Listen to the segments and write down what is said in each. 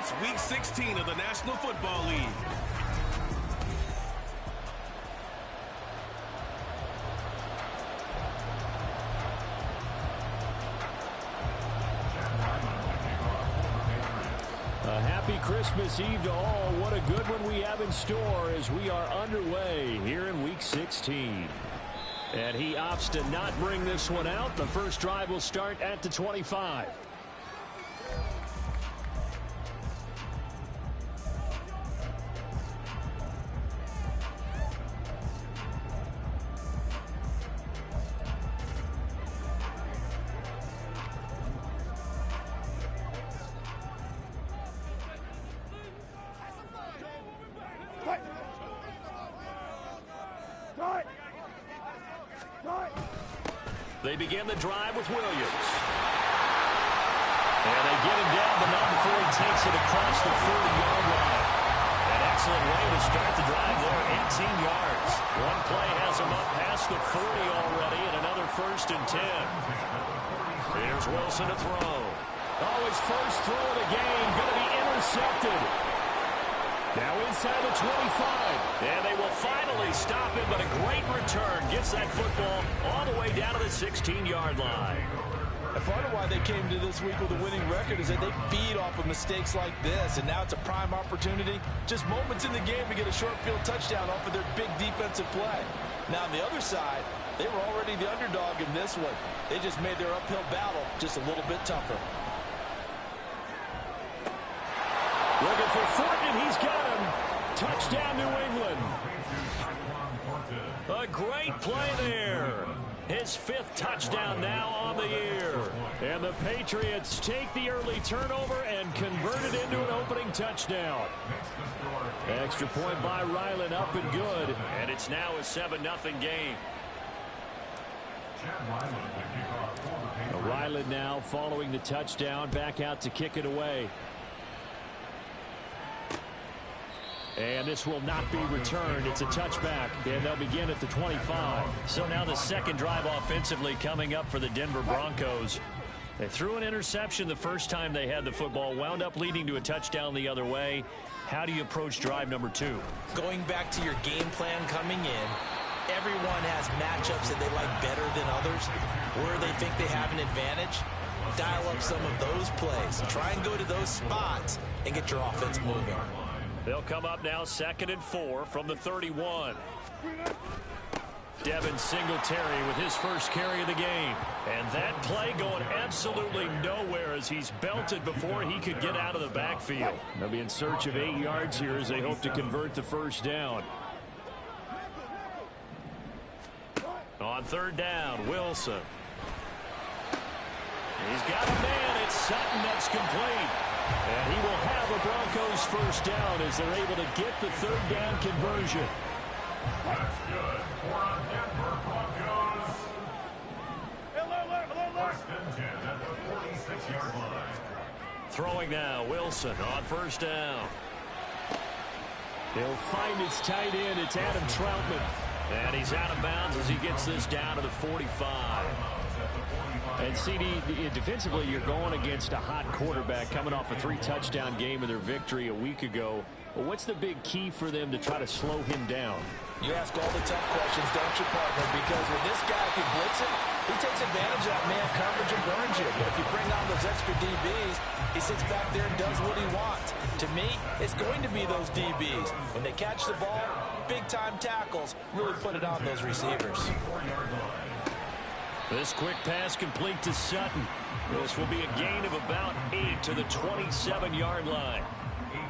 It's Week 16 of the National Football League. A happy Christmas Eve to all. What a good one we have in store as we are underway here in Week 16. And he opts to not bring this one out. The first drive will start at the 25. They begin the drive with Williams. And they get him down, but not before he takes it across the 40-yard line. An excellent way to start the drive there, 18 yards. One play has him up past the 40 already, and another 1st and 10. Here's Wilson to throw. Oh, his first throw of the game, going to be intercepted. Now inside the 25. And they will finally stop him, but a great return gets that football all the way down to the 16-yard line. And part of why they came to this week with a winning record is that they feed off of mistakes like this, and now it's a prime opportunity. Just moments in the game to get a short field touchdown off of their big defensive play. Now on the other side, they were already the underdog in this one. They just made their uphill battle just a little bit tougher. Looking for Fortner, he's got him. Touchdown, New England. A great play there. His 5th touchdown now on the year. And the Patriots take the early turnover and convert it into an opening touchdown. Extra point by Ryland, up and good. And it's now a 7-0 game. Ryland now following the touchdown, back out to kick it away. And this will not be returned. It's a touchback, and they'll begin at the 25. So now the second drive offensively coming up for the Denver Broncos. They threw an interception the first time they had the football, wound up leading to a touchdown the other way. How do you approach drive number 2? Going back to your game plan coming in, everyone has matchups that they like better than others. Where they think they have an advantage, dial up some of those plays. Try and go to those spots and get your offense moving. They'll come up now 2nd and 4 from the 31. Devin Singletary with his first carry of the game. And that play going absolutely nowhere as he's belted before he could get out of the backfield. They'll be in search of 8 yards here as they hope to convert the first down. On 3rd down, Wilson. He's got a man. It's Sutton that's complete. And he will have a Broncos first down as they're able to get the 3rd down conversion. That's good for a Denver Broncos. First and 10 at the 46-yard line. Throwing now, Wilson on 1st down. He'll find his tight end. It's Adam Troutman. And he's out of bounds as he gets this down to the 45. And CD, defensively, you're going against a hot quarterback coming off a 3-touchdown game of their victory a week ago. Well, what's the big key for them to try to slow him down? You ask all the tough questions, don't you, partner? Because when this guy can blitz it, he takes advantage of that man coverage and burns you. But if you bring on those extra DBs, he sits back there and does what he wants. To me, it's going to be those DBs. When they catch the ball, big-time tackles, really put it on those receivers. This quick pass complete to Sutton. This will be a gain of about 8 to the 27-yard line.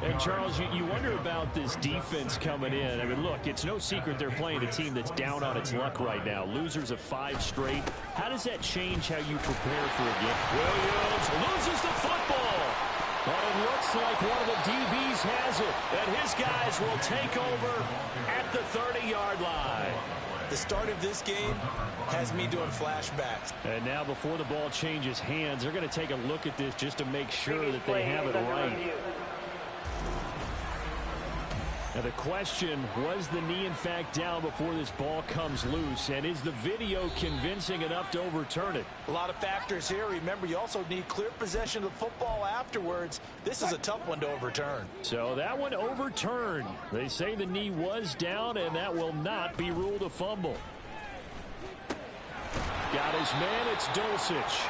And, Charles, you wonder about this defense coming in. I mean, look, it's no secret they're playing a team that's down on its luck right now. Losers of 5 straight. How does that change how you prepare for a game? Williams loses the football. But it looks like one of the DBs has it. And his guys will take over at the 30-yard line. The start of this game has me doing flashbacks. And now before the ball changes hands, they're going to take a look at this just to make sure that they have it right. Now the question, was the knee in fact down before this ball comes loose? And is the video convincing enough to overturn it? A lot of factors here. Remember, you also need clear possession of the football afterwards. This is a tough one to overturn. So that one overturned. They say the knee was down, and that will not be ruled a fumble. Got his man, it's Dulcich.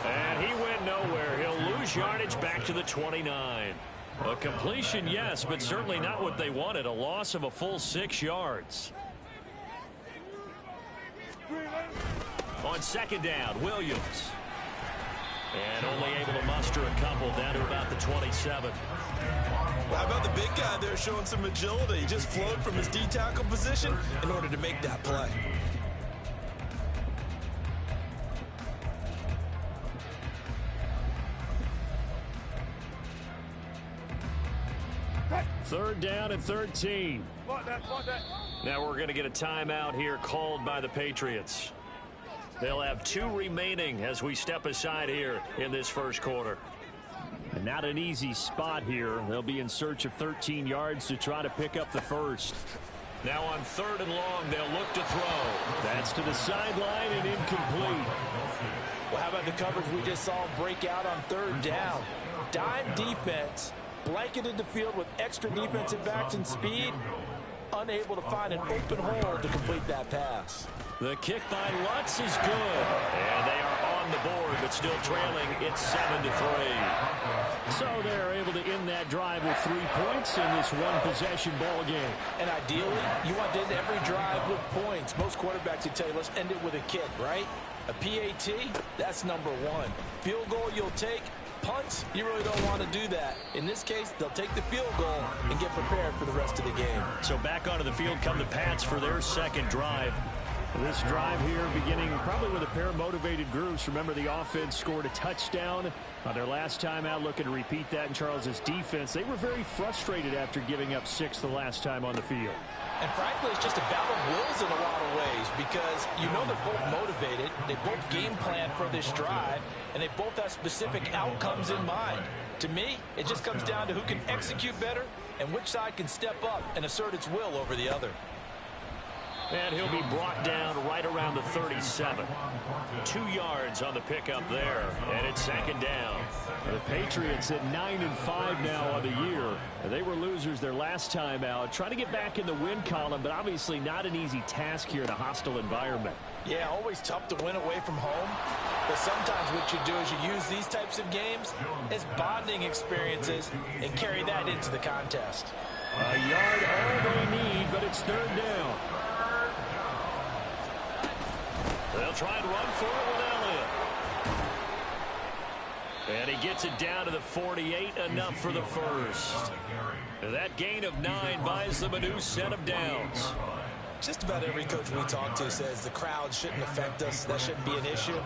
And he went nowhere. He'll lose yardage back to the 29. A completion, yes, but certainly not what they wanted. A loss of a full 6 yards. On second down, Williams. And only able to muster a couple down to about the 27. Well, how about the big guy there showing some agility? He just flowed from his D-tackle position in order to make that play. Third down and 13. Now we're going to get a timeout here called by the Patriots. They'll have 2 remaining as we step aside here in this first quarter. And not an easy spot here. They'll be in search of 13 yards to try to pick up the first. Now on 3rd and long, they'll look to throw. That's to the sideline and incomplete. Well, how about the coverage we just saw break out on 3rd down? Dime defense. Blanketed the field with extra defensive backs and speed, unable to find an open hole to complete that pass. The kick by Lutz is good. And they are on the board, but still trailing. It's 7-3. So they're able to end that drive with 3 points in this one-possession ball game. And ideally, you want to end every drive with points. Most quarterbacks would tell you, let's end it with a kick, right? A PAT, that's number 1. Field goal you'll take. Punts, you really don't want to do that. In this case, they'll take the field goal and get prepared for the rest of the game. So back onto the field come the Pats for their second drive. This drive here beginning probably with a pair of motivated groups. Remember, the offense scored a touchdown on their last time out, looking to repeat that in Charles's defense. They were very frustrated after giving up 6 the last time on the field. And frankly, it's just a battle of wills in a lot of ways because you know they're both motivated, they both game plan for this drive, and they both have specific outcomes in mind. To me, it just comes down to who can execute better and which side can step up and assert its will over the other. And he'll be brought down right around the 37. 2 yards on the pickup there, and it's second down. The Patriots at 9-5 now on the year. They were losers their last time out, trying to get back in the win column, but obviously not an easy task here in a hostile environment. Yeah, always tough to win away from home. But sometimes what you do is you use these types of games as bonding experiences and carry that into the contest. A yard all they need, but it's 3rd down. They'll try and run for it with Elliott. And he gets it down to the 48, enough for the first. That gain of 9 buys them a new set of downs. Just about every coach we talk to says the crowd shouldn't affect us. That shouldn't be an issue.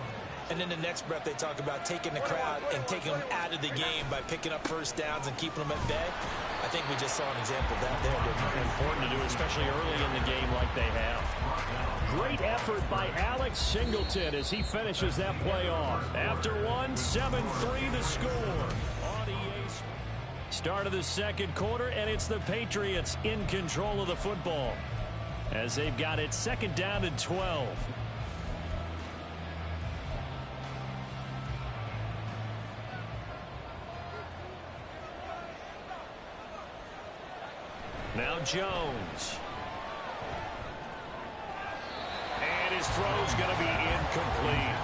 And in the next breath, they talk about taking the crowd and taking them out of the game by picking up first downs and keeping them at bay. I think we just saw an example of that there, didn't we? Important to do, especially early in the game like they have. Great effort by Alex Singleton as he finishes that play off. After one, 7-3 the score. Start of the second quarter, and it's the Patriots in control of the football as they've got it 2nd down and 12. Now Jones. And his throw's going to be incomplete.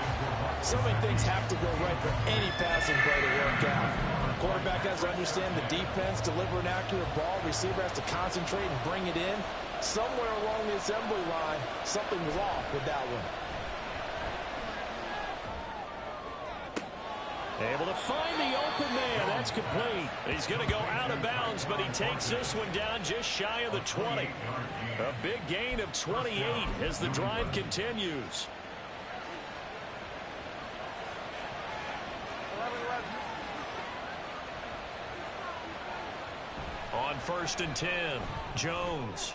So many things have to go right for any passing play to work out. Quarterback has to understand the defense, deliver an accurate ball. Receiver has to concentrate and bring it in. Somewhere along the assembly line, something was off with that one. Able to find the open man. That's complete. He's going to go out of bounds, but he takes this one down just shy of the 20. A big gain of 28 as the drive continues. On 1st and 10, Jones.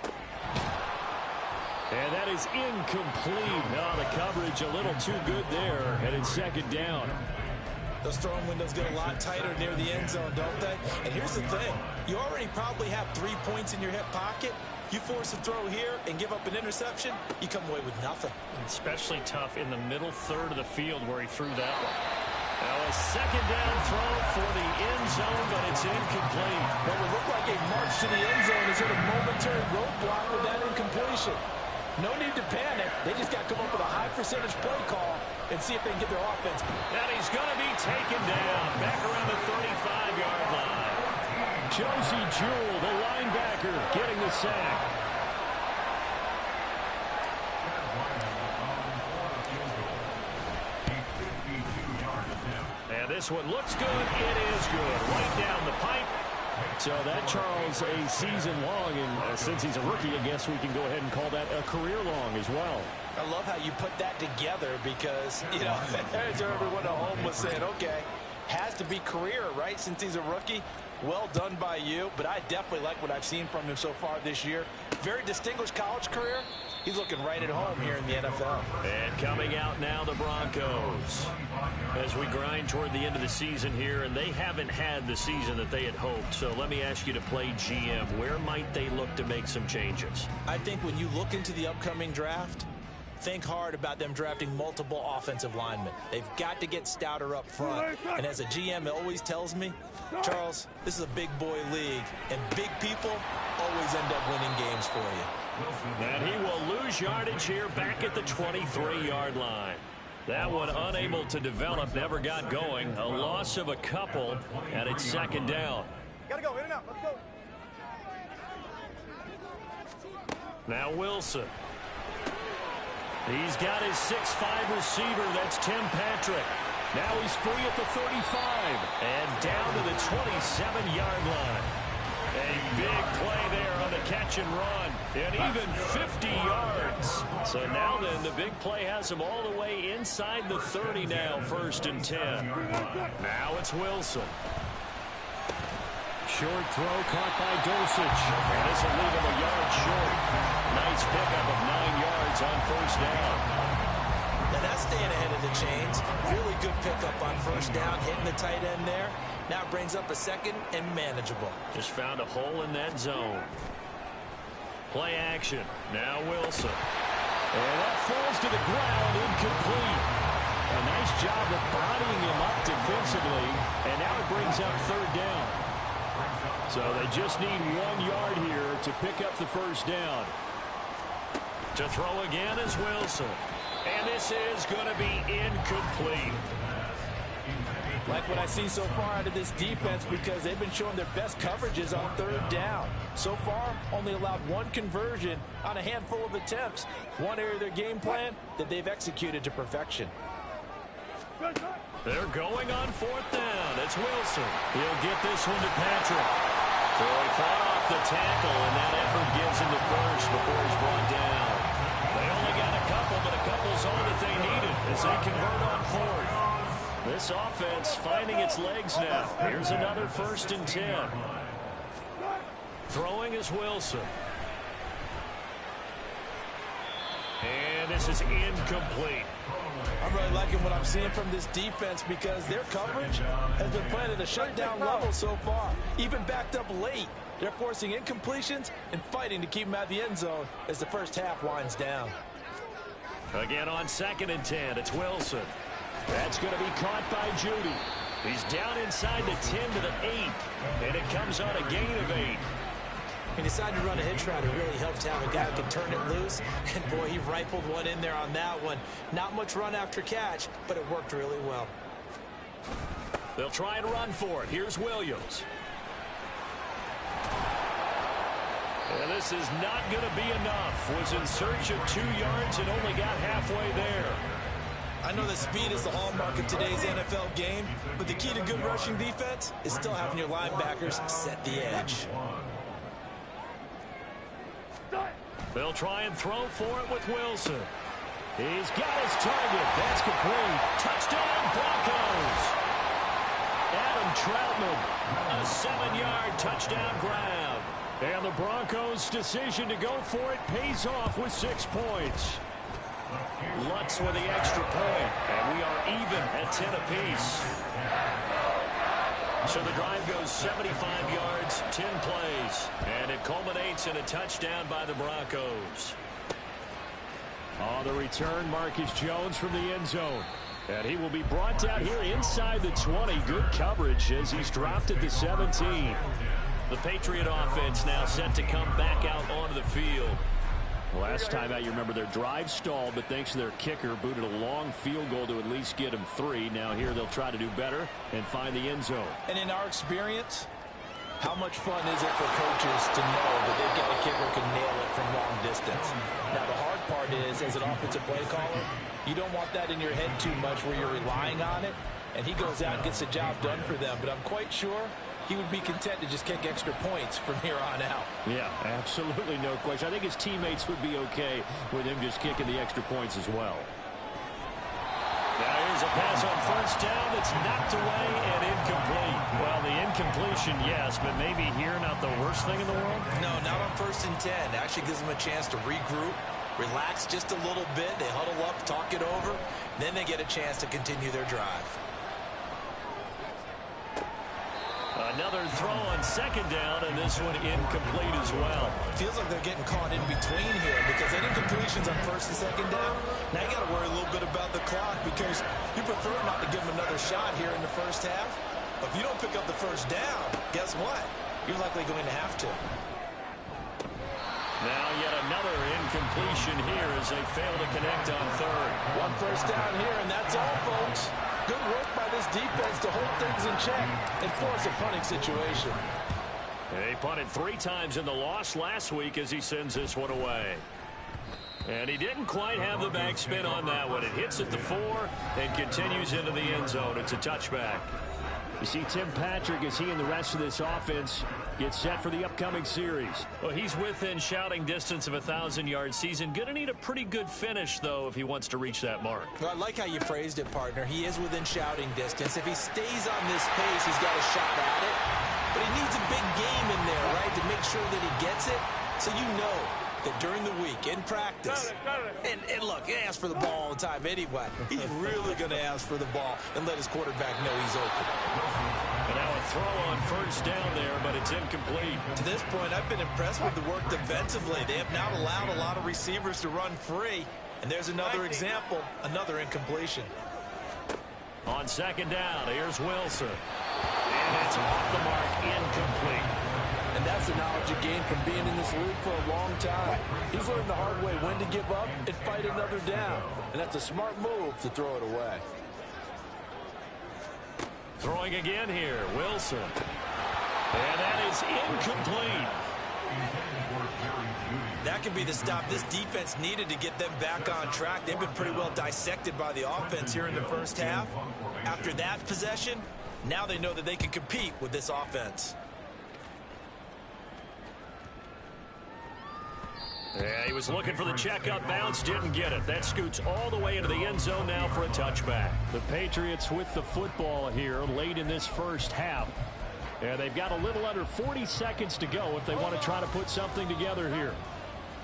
And that is incomplete. Oh, the coverage a little too good there, and it's 2nd down. Those throwing windows get a lot tighter near the end zone, don't they? And here's the thing. You already probably have 3 points in your hip pocket. You force a throw here and give up an interception, you come away with nothing. Especially tough in the middle third of the field where he threw that one. Now a second down throw for the end zone, but it's incomplete. What would look like a march to the end zone is hit a momentary roadblock with that incompletion. No need to panic. They just got to come up with a high percentage play call and see if they can get their offense. And he's going to be taken down back around the 35-yard line. Josie Jewell, the linebacker, getting the sack. And this one looks good. It is good. Right down the pipe. So that, Charles, a season long, and since he's a rookie, I guess we can go ahead and call that a career long as well. I love how you put that together because, you know, as everyone at home was saying, okay, has to be career, right, since he's a rookie. Well done by you, but I definitely like what I've seen from him so far this year. Very distinguished college career. He's looking right at home here in the NFL. And coming out now, the Broncos, as we grind toward the end of the season here, and they haven't had the season that they had hoped. So let me ask you to play GM. Where might they look to make some changes? I think when you look into the upcoming draft, think hard about them drafting multiple offensive linemen. They've got to get stouter up front. And as a GM, it always tells me, Charles, this is a big boy league, and big people always end up winning games for you. And he will lose yardage here back at the 23-yard line. That one unable to develop, never got going. A loss of a couple, and it's second down. Gotta go, in and out, let's go. Now Wilson. He's got his 6'5" receiver. That's Tim Patrick. Now he's free at the 35 and down to the 27-yard line. A big play there on the catch and run, and even 50 yards. So now then, the big play has him all the way inside the 30 now, 1st and 10. Now it's Wilson. Short throw caught by Dosich. And this will leave him a yard short. Nice pickup of 9 yards on 1st down. Now that's staying ahead of the chains. Really good pickup on 1st down, hitting the tight end there. Now it brings up a 2nd and manageable. Just found a hole in that zone. Play action. Now Wilson. And that falls to the ground, incomplete. A nice job of bodying him up defensively. And now it brings up 3rd down. So they just need 1 yard here to pick up the 1st down. To throw again is Wilson. And this is going to be incomplete. Like what I see so far out of this defense because they've been showing their best coverages on 3rd down. So far, only allowed 1 conversion on a handful of attempts. One area of their game plan that they've executed to perfection. They're going on 4th down. It's Wilson. He'll get this one to Patrick. So he fought off the tackle, and that effort gives him the 1st before he's brought down. They only got a couple, but a couple's all that they needed as they convert on 4th. This offense finding its legs now. Here's another 1st and 10. Throwing is Wilson. And this is incomplete. I'm really liking what I'm seeing from this defense because their coverage has been playing at a shutdown level so far. Even backed up late, they're forcing incompletions and fighting to keep them out of the end zone as the 1st half winds down. Again on 2nd and 10, it's Wilson. That's going to be caught by Judy. He's down inside the 10 to the 8, and it comes on a gain of 8. He decided to run a hitch route. It really helped to have a guy who can turn it loose. And, boy, he rifled one in there on that one. Not much run after catch, but it worked really well. They'll try and run for it. Here's Williams. And this is not going to be enough. Was in search of 2 yards and only got halfway there. I know that speed is the hallmark of today's NFL game, but the key to good rushing defense is still having your linebackers set the edge. They'll try and throw for it with Wilson. He's got his target. That's complete. Touchdown, Broncos. Adam Troutman, a 7-yard touchdown grab. And the Broncos' decision to go for it pays off with 6 points. Lutz with the extra point, and we are even at 10 apiece. So the drive goes 75 yards, 10 plays, and it culminates in a touchdown by the Broncos. On the return, Marcus Jones from the end zone. And he will be brought down here inside the 20. Good coverage as he's dropped at the 17. The Patriot offense now set to come back out onto the field. Last time out, you remember their drive stalled, but thanks to their kicker, booted a long field goal to at least get them 3. Now here they'll try to do better and find the end zone. And in our experience, how much fun is it for coaches to know that they've got a kicker who can nail it from long distance? Now, the hard part is, as an offensive play caller, you don't want that in your head too much where you're relying on it, and he goes out and gets the job done for them. But I'm quite sure he would be content to just kick extra points from here on out. Yeah, absolutely no question. I think his teammates would be okay with him just kicking the extra points as well. Now here's a pass on first down that's knocked away and incomplete. Well, the incompletion, yes, but maybe here not the worst thing in the world? No, not on 1st and 10. It actually gives them a chance to regroup, relax just a little bit. They huddle up, talk it over. Then they get a chance to continue their drive. Another throw on 2nd down, and this one incomplete as well. Feels like they're getting caught in between here because any incompletions on 1st and 2nd down, now you got to worry a little bit about the clock because you prefer not to give them another shot here in the first half. But if you don't pick up the first down, guess what? You're likely going to have to. Now yet another incompletion here as they fail to connect on 3rd. One first down here, and that's all, folks. Good work by this defense to hold things in check and force a punting situation. They punted 3 times in the loss last week as he sends this one away. And he didn't quite have the backspin on that one. It hits at the 4 and continues into the end zone. It's a touchback. You see Tim Patrick as he and the rest of this offense get set for the upcoming series. Well, he's within shouting distance of a 1,000-yard season. Going to need a pretty good finish, though, if he wants to reach that mark. Well, I like how you phrased it, partner. He is within shouting distance. If he stays on this pace, he's got a shot at it. But he needs a big game in there, right, to make sure that he gets it. So you know that during the week, in practice, and look, he asks for the ball all the time anyway. He's really going to ask for the ball and let his quarterback know he's open. And now a throw on first down there, but it's incomplete. To this point, I've been impressed with the work defensively. They have not allowed a lot of receivers to run free. And there's another example, another incompletion. On 2nd down, here's Wilson. And it's off the mark, incomplete. And that's the knowledge you gain from being in this league for a long time. He's learned the hard way when to give up and fight another down. And that's a smart move to throw it away. Throwing again here, Wilson. And that is incomplete. That could be the stop this defense needed to get them back on track. They've been pretty well dissected by the offense here in the first half. After that possession, now they know that they can compete with this offense. Yeah, he was looking for the checkup bounce, didn't get it. That scoots all the way into the end zone now for a touchback. The Patriots with the football here late in this first half. And they've got a little under 40 seconds to go if they want to try to put something together here.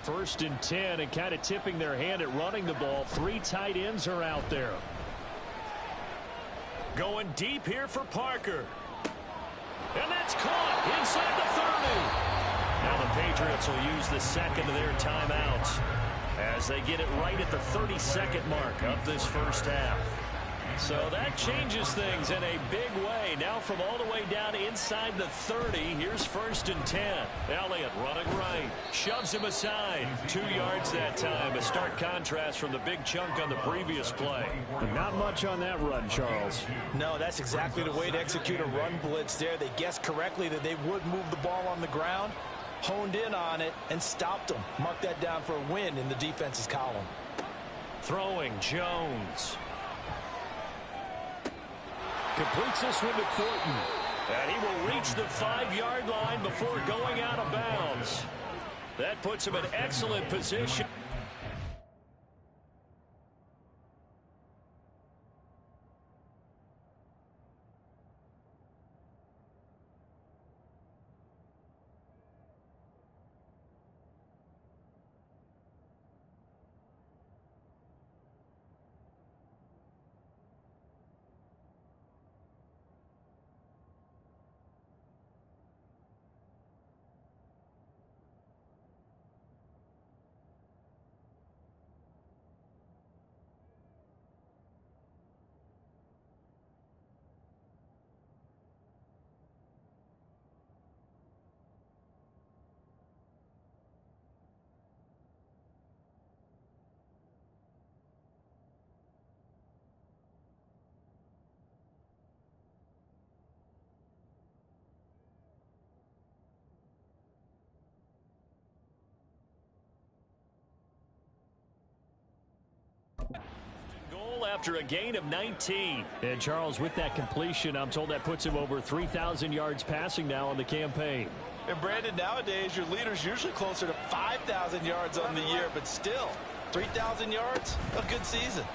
1st and 10 and kind of tipping their hand at running the ball. 3 tight ends are out there. Going deep here for Parker. And that's caught inside the 30. Now the Patriots will use the second of their timeouts as they get it right at the 32nd mark of this first half. So that changes things in a big way. Now from all the way down inside the 30, here's 1st and 10. Elliott running right, shoves him aside. 2 yards that time, a stark contrast from the big chunk on the previous play. But not much on that run, Charles. No, that's exactly the way to execute a run blitz there. They guessed correctly that they would move the ball on the ground, honed in on it, and stopped them. Mark that down for a win in the defense's column. Throwing Jones. Completes this one to Thornton. And he will reach the 5-yard line before going out of bounds. That puts him in excellent position. goal after a gain of 19. And Charles, with that completion, I'm told that puts him over 3,000 yards passing now on the campaign. And Brandon, nowadays your leader's usually closer to 5,000 yards on the year, but still 3,000 yards, a good season.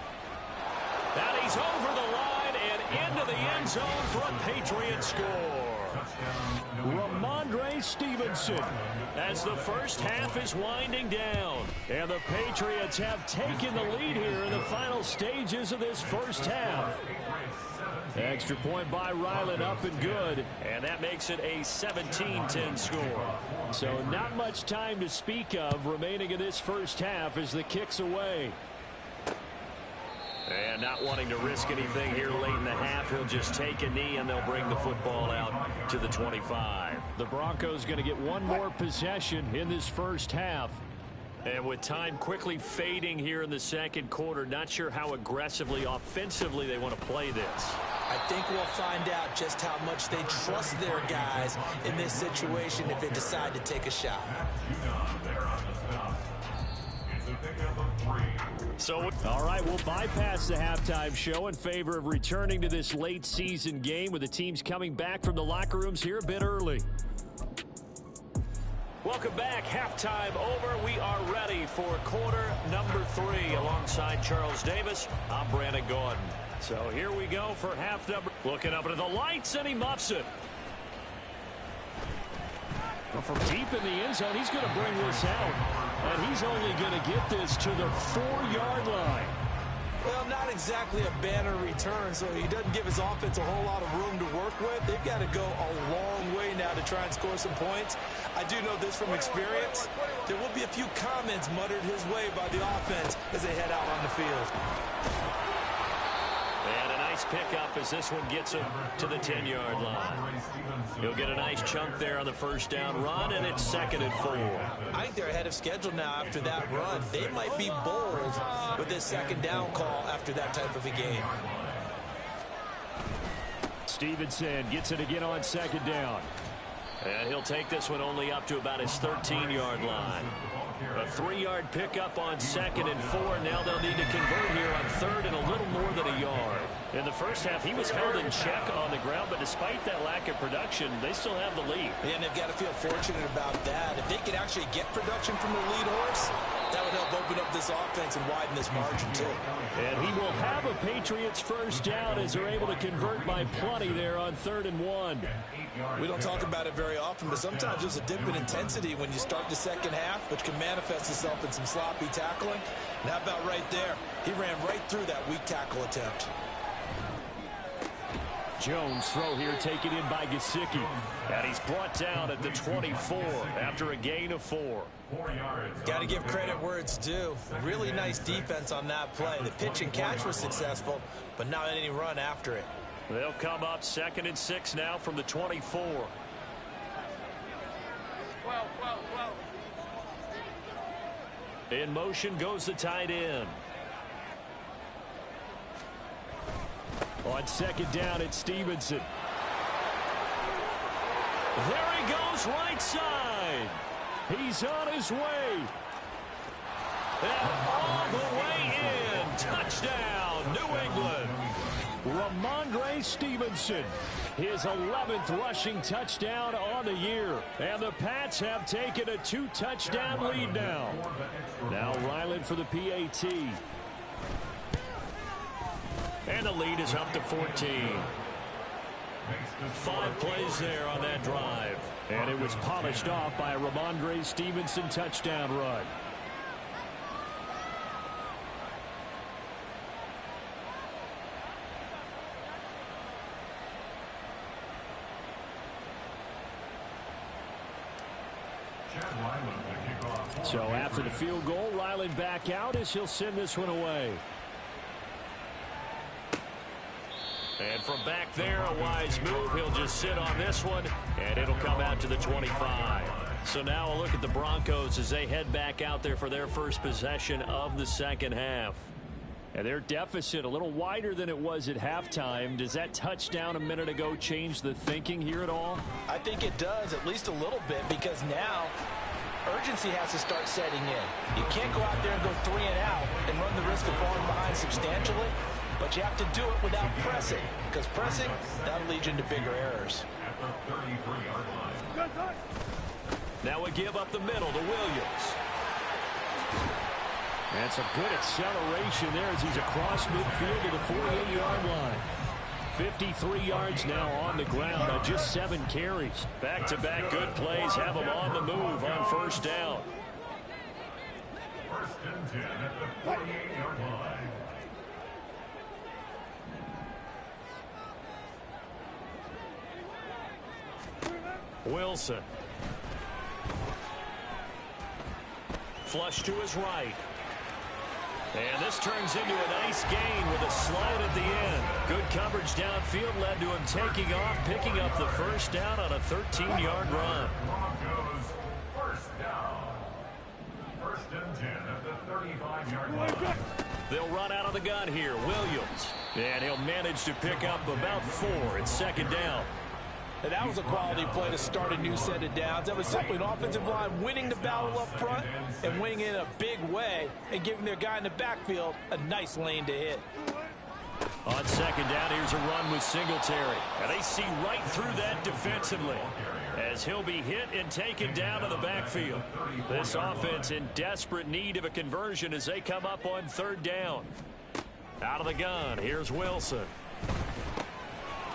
And he's over the line and into the end zone for a Patriot score. Ramondre Stevenson, as the first half is winding down. And the Patriots have taken the lead here in the final stages of this first half. Extra point by Ryland, up and good. And that makes it a 17-10 score. So not much time to speak of remaining in this first half as the kick's away. And not wanting to risk anything here late in the half, he'll just take a knee and they'll bring the football out to the 25. The Broncos going to get one more possession in this first half. And with time quickly fading here in the second quarter, not sure how aggressively, offensively they want to play this. I think we'll find out just how much they trust their guys in this situation if they decide to take a shot. So, all right, we'll bypass the halftime show in favor of returning to this late season game with the teams coming back from the locker rooms here a bit early. Welcome back. Halftime over. We are ready for quarter number 3. Alongside Charles Davis, I'm Brandon Gordon. So here we go for half number. Looking up into the lights, and he muffs it. Well, from deep in the end zone, he's going to bring this out. And he's only going to get this to the 4-yard line. Well, not exactly a banner return, so he doesn't give his offense a whole lot of room to work with. They've got to go a long way now to try and score some points. I do know this from experience. There will be a few comments muttered his way by the offense as they head out on the field. And a nice pickup as this one gets him to the 10-yard line. He'll get a nice chunk there on the first down run, and it's 2nd and 4. I think they're ahead of schedule now after that run. They might be bold with this second down call after that type of a game. Stevenson gets it again on 2nd down. And he'll take this one only up to about his 13-yard line. A 3-yard pickup on 2nd and 4. Now they'll need to convert here on 3rd and a little more than a yard. In the first half, he was held in check on the ground, but despite that lack of production, they still have the lead. And they've got to feel fortunate about that. If they could actually get production from the lead horse, that would help open up this offense and widen this margin too. And he will have a Patriots first down as they're able to convert by plenty there on 3rd and 1. We don't talk about it very often, but sometimes there's a dip in intensity when you start the second half, which can manifest itself in some sloppy tackling. And how about right there? He ran right through that weak tackle attempt. Jones throw here taken in by Gesicki. And he's brought down at the 24 after a gain of 4. Got to give credit where it's due. Really nice defense on that play. The pitch and catch was successful, but not any run after it. They'll come up 2nd and 6 now from the 24. In motion goes the tight end. On 2nd down, it's Stevenson. There he goes, right side. He's on his way. And all the way in. Touchdown, New England. Ramondre Stevenson, his 11th rushing touchdown on the year. And the Pats have taken a 2-touchdown lead now. Now Ryland for the PAT. And the lead is up to 14. 5 plays there on that drive. And it was polished off by a Ramondre Stevenson touchdown run. So after the field goal, Ryland back out as he'll send this one away. And from back there, a wise move. He'll just sit on this one, and it'll come out to the 25. So now a look at the Broncos as they head back out there for their first possession of the second half. And their deficit a little wider than it was at halftime. Does that touchdown a minute ago change the thinking here at all? I think it does, at least a little bit, because now urgency has to start setting in. You can't go out there and go 3 and out and run the risk of falling behind substantially. But you have to do it without pressing, because pressing, that'll lead you into bigger errors. Now we give up the middle to Williams. That's a good acceleration there as he's across midfield to the 48-yard line. 53 yards now on the ground on just 7 carries. Back-to-back good plays have him on the move on first down. First and 10 at the 48-yard line. Wilson. Flush to his right. And this turns into a nice gain with a slide at the end. Good coverage downfield led to him taking off, picking up the first down on a 13-yard run. Broncos, first down. First and 10 at the 35-yard line. They'll run out of the gun here. Williams. And he'll manage to pick up about 4 at second down. And that was a quality play to start a new set of downs. That was simply an offensive line winning the battle up front and winning in a big way and giving their guy in the backfield a nice lane to hit. On second down, here's a run with Singletary. And they see right through that defensively as he'll be hit and taken down to the backfield. This offense in desperate need of a conversion as they come up on third down. Out of the gun, here's Wilson.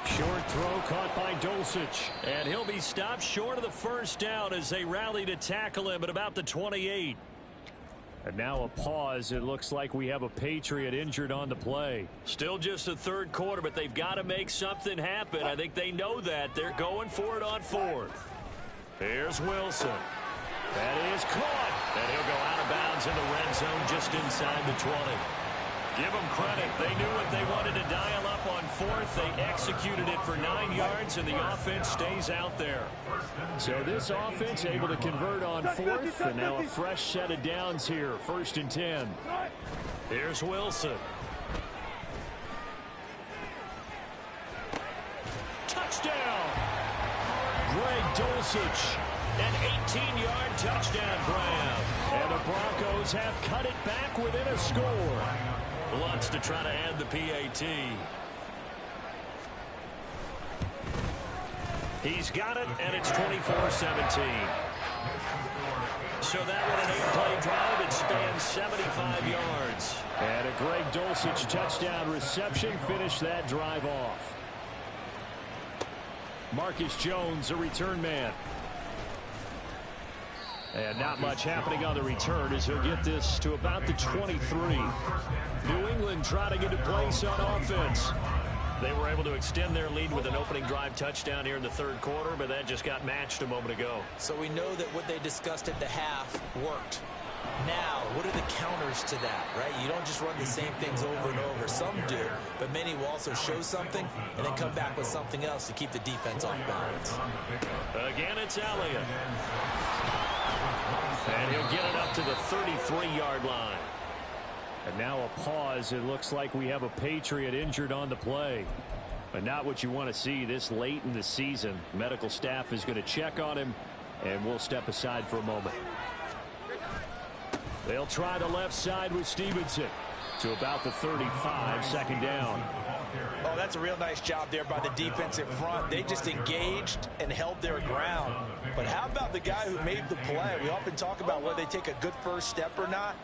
Short throw caught by Dulcich. And he'll be stopped short of the first down as they rally to tackle him at about the 28. And now a pause. It looks like we have a Patriot injured on the play. Still just the third quarter, but they've got to make something happen. I think they know that. They're going for it on fourth. Here's Wilson. That is caught. And he'll go out of bounds in the red zone just inside the 20. Give them credit. They knew what they wanted to dial up on fourth. They executed it for 9 yards, and the offense stays out there. So this offense able to convert on fourth, and now a fresh set of downs here. First and 10. Here's Wilson. Touchdown! Greg Dulcich. An 18-yard touchdown grab. And the Broncos have cut it back within a score. Wants to try to add the PAT. He's got it, and it's 24-17. So that was an 8-play drive. It spans 75 yards. And a Greg Dulcich touchdown reception finished that drive off. Marcus Jones, a return man. And not much happening on the return as he'll get this to about the 23. New England trying to get a place on offense. They were able to extend their lead with an opening drive touchdown here in the third quarter, but that just got matched a moment ago. So we know that what they discussed at the half worked. Now, what are the counters to that, right? You don't just run the same things over and over. Some do, but many will also show something and then come back with something else to keep the defense off balance. Again, it's Elliott. And he'll get it up to the 33-yard line. And now a pause. It looks like we have a Patriot injured on the play. But not what you want to see this late in the season. Medical staff is going to check on him, and we'll step aside for a moment. They'll try the left side with Stevenson to about the 35, second down. Oh, that's a real nice job there by the defensive front. They just engaged and held their ground. But how about the guy who made the play? We often talk about whether they take a good first step or not.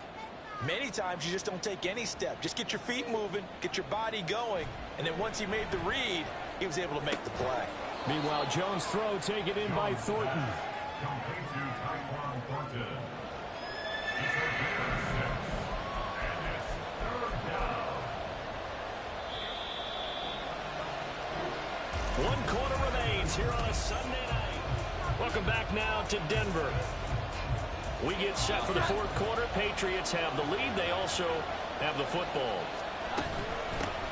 Many times you just don't take any step. Just get your feet moving, get your body going, and then once he made the read, he was able to make the play. Meanwhile, Jones' throw taken in by Thornton. One quarter remains here on a Sunday night. Welcome back now to Denver. We get set for the fourth quarter. Patriots have the lead. They also have the football.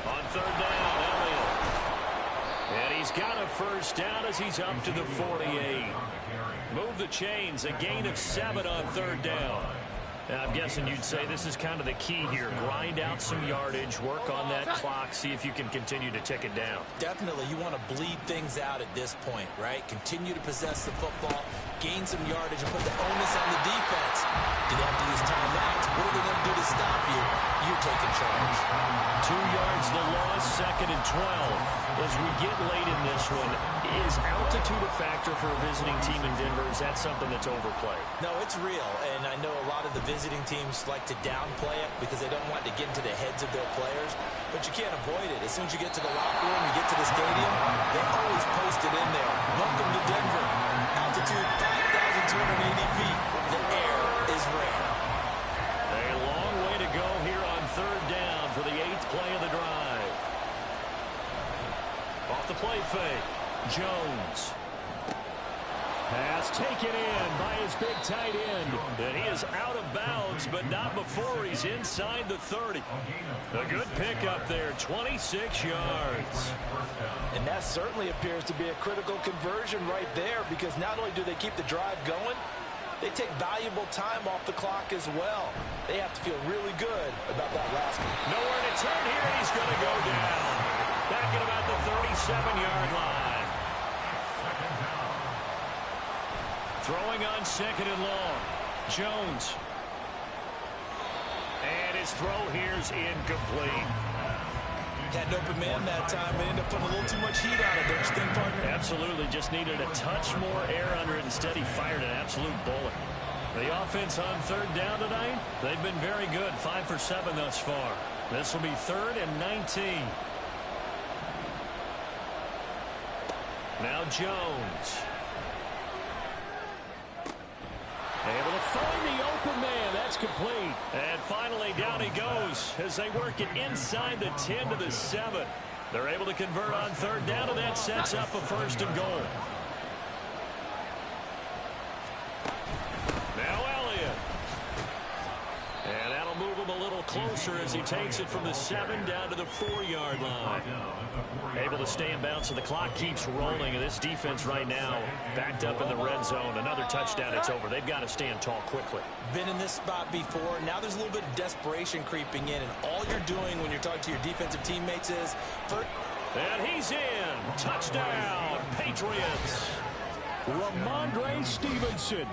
On third down, Elliott. And he's got a first down as he's up to the 48. Move the chains. A gain of 7 on third down. Now, I'm guessing you'd say this is kind of the key here. Grind out some yardage, work on that clock, see if you can continue to tick it down. Definitely, you want to bleed things out at this point, right? Continue to possess the football, gain some yardage, and put the onus on the defense. Do they have to use timeouts? What are they going to do to stop you? You taking charge. 2 yards the loss, 2nd and 12. As we get late in this one, is altitude a factor for a visiting team in Denver? Is that something that's overplayed? No, it's real, and I know a lot of the visiting teams like to downplay it because they don't want to get into the heads of their players, but you can't avoid it. As soon as you get to the locker room, you get to the stadium, they always post it in there. Welcome to Denver. Altitude 5,280 feet. The air is rare. A long way to go here on 3rd down for the 8th play of the drive. Off the play fake, Jones. Pass taken in by his big tight end. And he is out of bounds, but not before he's inside the 30. A good pickup there, 26 yards. And that certainly appears to be a critical conversion right there, because not only do they keep the drive going, they take valuable time off the clock as well. They have to feel really good about that last one. Nowhere to turn here, and he's going to go down. Back at about the 37-yard line. Throwing on 2nd and long. Jones. And his throw here's incomplete. Had an open man that time and ended up putting a little too much heat on it, don't you think, partner? Absolutely. Just needed a touch more air under it. Instead, he fired an absolute bullet. The offense on 3rd down tonight, they've been very good. 5 for 7 thus far. This will be 3rd and 19. Now Jones. Able to find the open man. That's complete. And finally down he goes as they work it inside the 10 to the 7. They're able to convert on 3rd down, and that sets up a 1st and goal. Now Elliott. And that'll move him a little closer as he takes it from the 7 down to the 4-yard line. Able to stay in bounds, so the clock keeps rolling. And this defense right now backed up in the red zone. Another touchdown, it's over. They've got to stand tall quickly. Been in this spot before. Now there's a little bit of desperation creeping in, and all you're doing when you're talking to your defensive teammates is... And he's in. Touchdown, Patriots. Ramondre Stevenson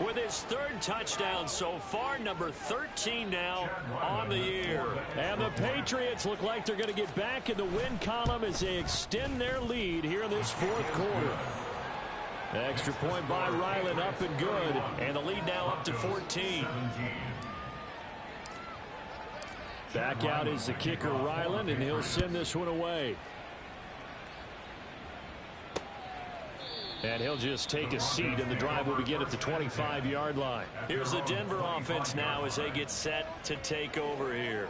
with his 3rd touchdown so far, number 13 now on the year. And the Patriots look like they're going to get back in the win column as they extend their lead here in this 4th quarter. Extra point by Ryland, up and good. And the lead now up to 14. Back out is the kicker, Ryland, and he'll send this one away. And he'll just take a seat, and the drive will begin at the 25-yard line. Here's the Denver offense now as they get set to take over here.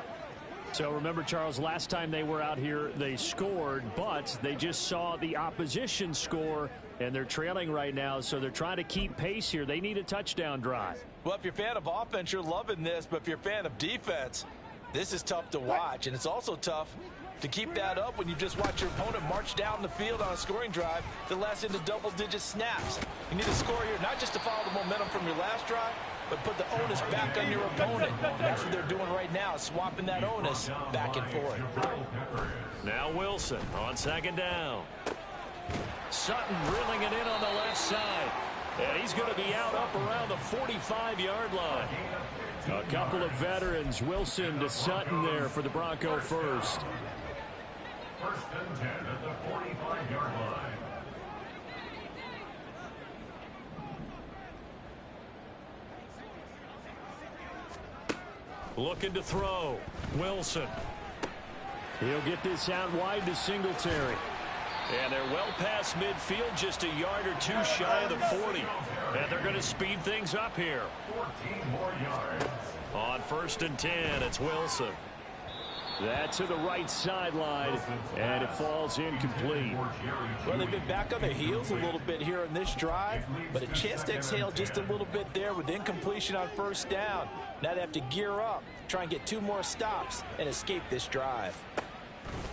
So remember, Charles, last time they were out here, they scored, but they just saw the opposition score, and they're trailing right now, so they're trying to keep pace here. They need a touchdown drive. Well, if you're a fan of offense, you're loving this, but if you're a fan of defense, this is tough to watch, and it's also tough to keep that up when you just watch your opponent march down the field on a scoring drive that lasts into double-digit snaps. You need to score here, not just to follow the momentum from your last drive, but put the onus back on your opponent. And that's what they're doing right now, swapping that onus back and forth. Now Wilson on 2nd down. Sutton drilling it in on the left side. And he's going to be out up around the 45-yard line. A couple of veterans, Wilson to Sutton there for the Bronco first. 1st and 10 at the 45-yard line. Looking to throw. Wilson. He'll get this out wide to Singletary. And they're well past midfield, just a yard or two shy of the 40. And they're going to speed things up here. 14 more yards. On 1st and 10, it's Wilson. That's to the right sideline, and it falls incomplete. Well, they've been back on their heels a little bit here in this drive, but a chance to exhale just a little bit there with incompletion on 1st down. Now they have to gear up, try and get 2 more stops, and escape this drive.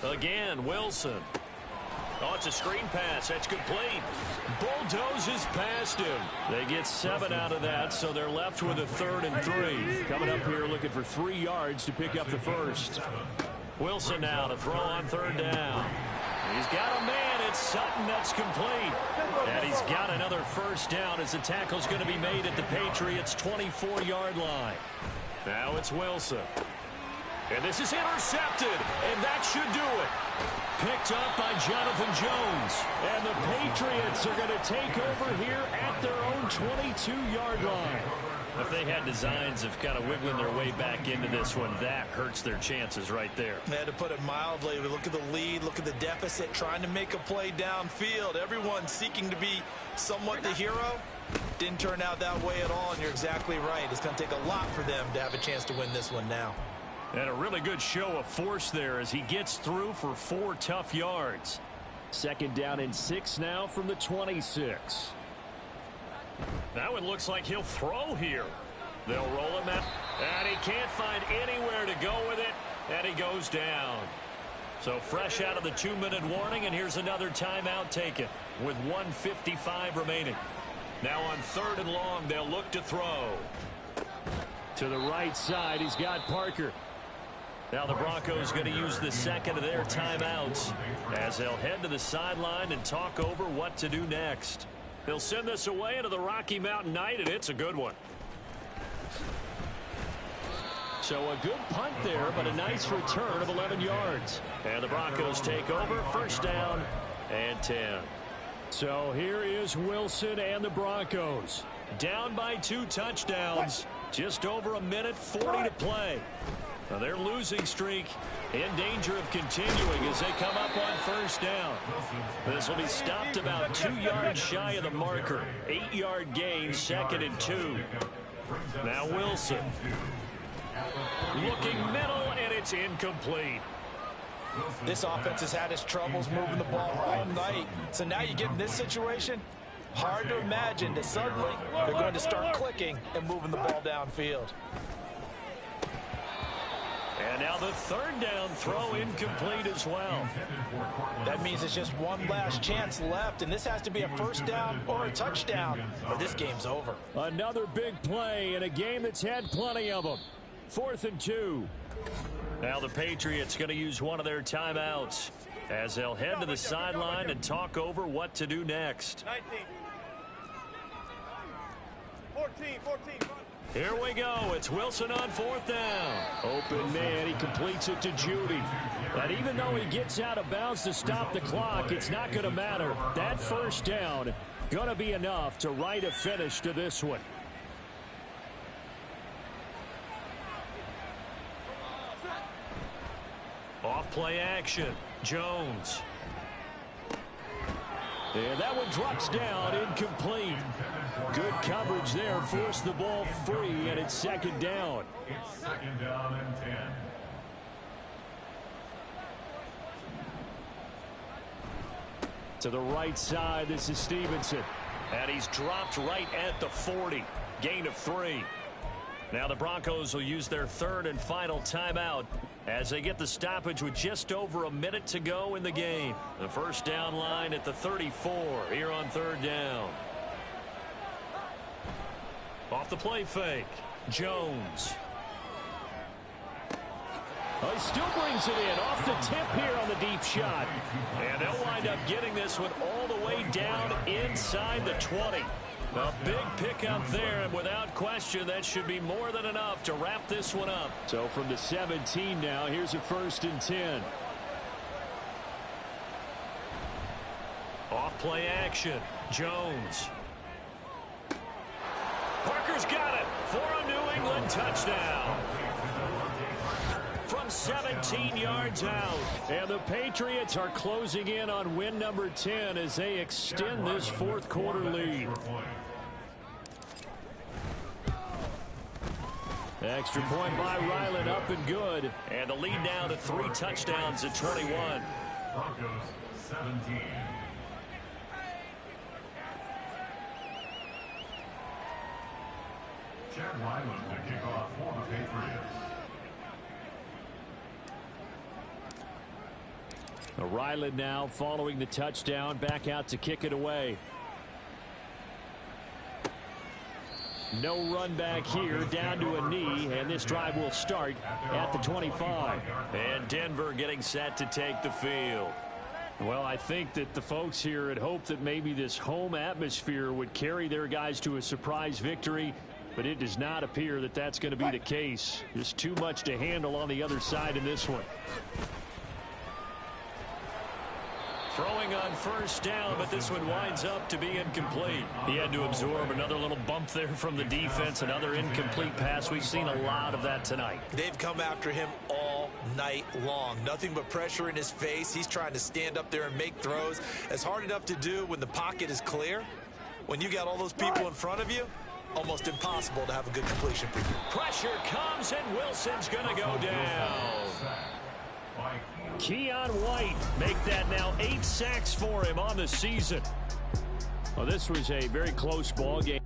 Again, Wilson. Oh, it's a screen pass. That's complete. Bulldozes past him. They get 7 out of that, so they're left with a 3rd and 3. Coming up here looking for 3 yards to pick up the 1st. Wilson now to throw on 3rd down. He's got a man. It's Sutton. That's complete. And he's got another 1st down as the tackle's going to be made at the Patriots' 24-yard line. Now it's Wilson. And this is intercepted, and that should do it. Picked up by Jonathan Jones. And the Patriots are going to take over here at their own 22-yard line. If they had designs of kind of wiggling their way back into this one, that hurts their chances right there. They had to put it mildly. We look at the lead, look at the deficit, trying to make a play downfield. Everyone seeking to be somewhat the hero. Didn't turn out that way at all, and you're exactly right. It's going to take a lot for them to have a chance to win this one now. And a really good show of force there as he gets through for 4 tough yards. 2nd down and 6 now from the 26. Now it looks like he'll throw here. They'll roll him out. And he can't find anywhere to go with it. And he goes down. So fresh out of the 2-minute warning, and here's another timeout taken with 1:55 remaining. Now on 3rd and long, they'll look to throw. To the right side, he's got Parker. Now the Broncos going to use the 2nd of their timeouts as they'll head to the sideline and talk over what to do next. They'll send this away into the Rocky Mountain night, and it's a good one. So a good punt there, but a nice return of 11 yards. And the Broncos take over, 1st down and 10. So here is Wilson and the Broncos. Down by 2 touchdowns. Just over 1:40 to play. Now their losing streak in danger of continuing as they come up on 1st down. This will be stopped about 2 yards shy of the marker. 8-yard gain, 2nd and 2. Now Wilson. Looking middle, and it's incomplete. This offense has had its troubles moving the ball all night. So now you get in this situation, hard to imagine that suddenly they're going to start clicking and moving the ball downfield. And now the 3rd down throw incomplete as well. That means it's just one last chance left, and this has to be a 1st down or a touchdown, or this game's over. Another big play in a game that's had plenty of them. 4th and 2. Now the Patriots going to use one of their timeouts as they'll head to the sideline and talk over what to do next. 19. 14. Here we go. It's Wilson on 4th down. Open man. He completes it to Judy. And even though he gets out of bounds to stop the clock, it's not going to matter. That 1st down going to be enough to write a finish to this one. Off play action. Jones. And that one drops down, incomplete. Good coverage there, forced the ball free, and it's 2nd down. It's 2nd down and 10. To the right side, this is Stevenson. And he's dropped right at the 40. Gain of 3. Now the Broncos will use their 3rd and final timeout as they get the stoppage with just over a minute to go in the game. The 1st down line at the 34 here on 3rd down. Off the play fake. Jones. Oh, he still brings it in off the tip here on the deep shot. And they'll wind up getting this one all the way down inside the 20. A big pickup there, and without question, that should be more than enough to wrap this one up. So from the 17 now, here's a 1st and 10. Off play action. Jones. Parker's got it for a New England touchdown. From 17 yards out. And the Patriots are closing in on win number 10 as they extend this 4th quarter lead. Extra point by Ryland, up and good. And the lead now to 3 touchdowns at 21. Broncos 17. Chad Ryland to kick off for the Patriots. Ryland now following the touchdown, back out to kick it away. No run back here, down to a knee, and this drive will start at the 25. And Denver getting set to take the field. Well, I think that the folks here had hoped that maybe this home atmosphere would carry their guys to a surprise victory. but it does not appear that that's going to be the case. Just too much to handle on the other side in this one. Throwing on first down, but this one winds up to be incomplete. He had to absorb another little bump there from the defense, another incomplete pass. We've seen a lot of that tonight. They've come after him all night long. Nothing but pressure in his face. He's trying to stand up there and make throws. It's hard enough to do when the pocket is clear. When you got all those people in front of you, almost impossible to have a good completion for you. Pressure comes, and Wilson's going to go down. Keon White make that now 8 sacks for him on the season. Well, this was a very close ball game.